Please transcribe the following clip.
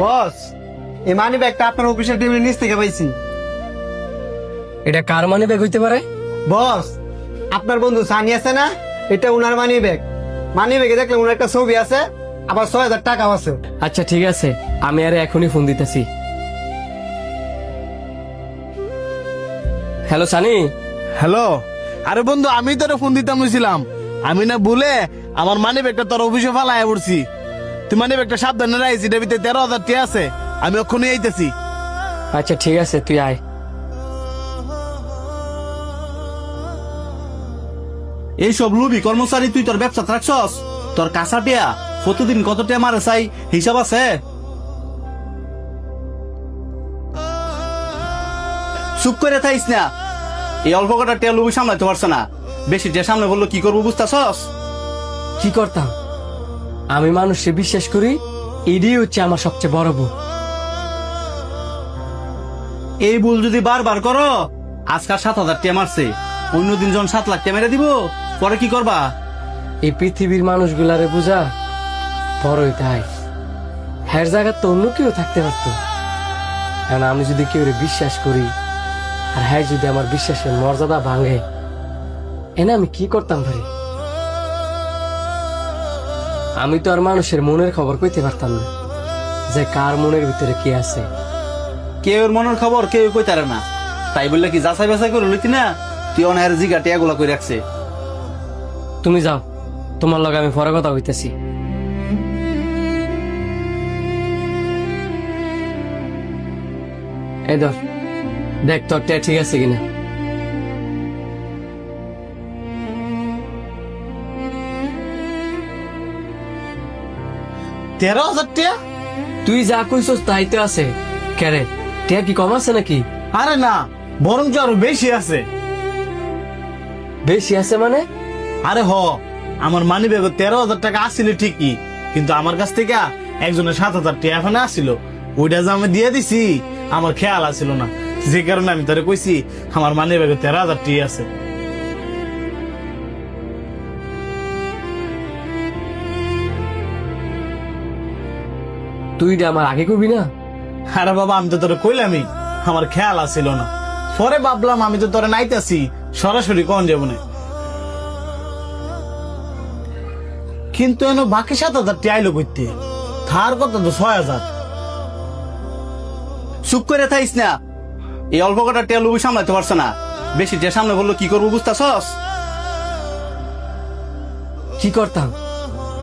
বস, এই মানি ব্যাগটা আপনার অফিসের টেবিলের নিচ থেকে পাইছি। এটা কার মানি ব্যাগ হইতে পারে? বস, আপনার বন্ধু সানি আছে না, এটা উনার মানি ব্যাগ। মানি ব্যাগে দেখলে উনার একটা ছবি আছে, আবার ৬,০০০ টাকাও আছে। আচ্ছা ঠিক আছে, আমি আরে এখনই ফোন দিতেছি। হ্যালো সানি। হ্যালো, আরে বন্ধু আমি তোর ফোন দিতাম হয়েছিলাম। আমি না ভুলে আমার মানি ব্যাগটা তোর অফিসে ফালায় পড়ছি। তুই মানি ব্যাগটা সাবধানে রাখিস, এটার ভিতরে ১৩,০০০ টাকা আছে। আমি ওখানে আইতেছি। আচ্ছা ঠিক আছে, তুই আয়। এইসব লুবি কর্মচারী তুই তোর ব্যবসা রাখছস? তোর কাঁচা টিয়া প্রতিদিন কত টিয়া মারে চাই হিসাব আছে? চুপ করে থাইস না। এই অল্প কটা টিয়া লুবি সামলাইতে পারছে না, বেশি যে সামনে বললো কি করবো বুঝতেছস? কি করতাম? আমি মানুষে বিশ্বাস করি, এটাই হচ্ছে আমার সবচেয়ে বড় ভুল। এই ভুল যদি বারবার করো, আজকাল ৭,০০০ টিয়া মারছে, অন্যদিন যখন ৭,০০,০০০ টিয়া মেরে দিব, পরে কি করবা? এই পৃথিবীর মানুষগুলারে বোঝা বড়ই তাই। হ্যার জায়গার তো অন্য কেউ থাকতে পারতো, কারণ আমি যদি কেউ বিশ্বাস করি আর হ্যাঁ যদি আমার বিশ্বাসের মর্যাদা ভাঙে, এনে আমি কি করতাম ভাই? আমি তো আর মানুষের মনের খবর কইতে পারতাম না যে কার মনের ভিতরে কি আছে। কেউ মনের খবর কেউ কইতারে না, তাই বললে কি যাচাই বাছাই করে লইতি না? তুই অনার জিগা টিয়া গুলা করে রাখছে। তুমি যাও, তোমার লগে আমি পরে কথা হইতেছি। এই ধর, দেখ তোর টিয়া ঠিক আছে কিনা। ১৩,০০০ টাকা? তুই যা কইছস তাই তো আছে। কেরে, টিয়া কি কম আছে নাকি? আরে না, বরঞ্চ আরো বেশি আছে। বেশি আছে মানে? আরে হ, আমার মানি ব্যাগে ১৩,০০০ টাকা আসছিল ঠিকই, কিন্তু আমার কাছ থেকে একজনের ৭,০০০ টাকা এখানে আসছিল। ওইটা যে আমি দিয়ে দিছি, আমার খেয়াল আসছিল না, যে কারণে আমি তোরে কইছি আমার মানি ব্যাগে ১৩,০০০ টাকা আছে। তুই এটা আমার আগে কবি না? আরে বাবা, আমি তো তোরে কইলামই, আমার খেয়াল আসছিল না। পরে ভাবলাম আমি তো তোরে নাইতাছি, সরাসরি কোন যাবো না। কিন্তু এনো বাকি ৭,০০০ টাকা আইলো করতে, থার কত তো ৬,০০০। চুপ করে থাইস না। এই অল্প কটা টিয়া লুবি সামলাইতে পারছে না, বেশি যে সামনে বললো কি করবো বুঝতেছস? কি করতাম?